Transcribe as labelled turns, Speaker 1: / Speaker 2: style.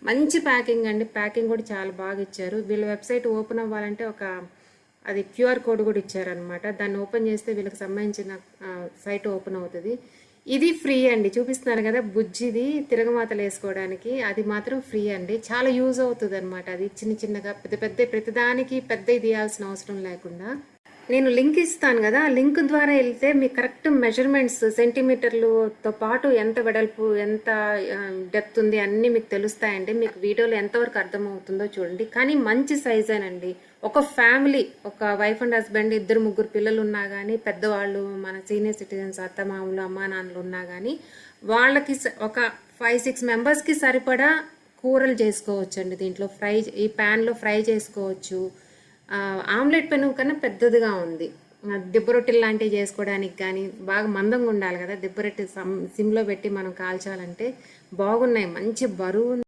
Speaker 1: మంచి ప్యాకింగ్ అండి. ప్యాకింగ్ కూడా చాలా బాగా ఇచ్చారు. వీళ్ళ వెబ్సైట్ ఓపెన్ అవ్వాలంటే అది క్యూఆర్ కోడ్ కూడా ఇచ్చారనమాట. దాన్ని ఓపెన్ చేస్తే వీళ్ళకి సంబంధించిన సైట్ ఓపెన్ అవుతుంది. ఇది ఫ్రీ అండి. చూపిస్తున్నారు కదా బుజ్జిది తిరగమాతలు వేసుకోవడానికి, అది మాత్రం ఫ్రీ అండి. చాలా యూజ్ అవుతుంది అనమాట. అది చిన్న చిన్నగా ప్రతిదానికి పెద్ద తీయాల్సిన అవసరం లేకుండా. నేను లింక్ ఇస్తాను కదా, లింక్ ద్వారా వెళ్తే మీకు కరెక్ట్ మెజర్మెంట్స్ సెంటీమీటర్లతో పాటు ఎంత వెడల్పు ఎంత డెప్త్ ఉంది అన్నీ మీకు తెలుస్తాయండి. మీకు వీడియోలో ఎంతవరకు అర్థమవుతుందో చూడండి. కానీ మంచి సైజేనండి. ఒక ఫ్యామిలీ, ఒక వైఫ్ అండ్ హస్బెండ్, 2-3 పిల్లలు ఉన్నా కానీ, పెద్దవాళ్ళు, మన సీనియర్ సిటిజన్స్, అత్తమామలు, అమ్మా నాన్నలు ఉన్నా కానీ వాళ్ళకి ఒక 5-6 మెంబర్స్కి సరిపడా కూరలు చేసుకోవచ్చండి. దీంట్లో ఈ ప్యాన్లో ఫ్రై చేసుకోవచ్చు. ఆమ్లెట్ పెను కన్నా పెద్దదిగా ఉంది. దిబ్బ రొట్టెలు లాంటివి చేసుకోవడానికి కానీ, బాగా మందంగా ఉండాలి కదా దిబ్బ రొట్టె, సిమ్లో పెట్టి మనం కాల్చాలంటే బాగున్నాయి. మంచి బరువు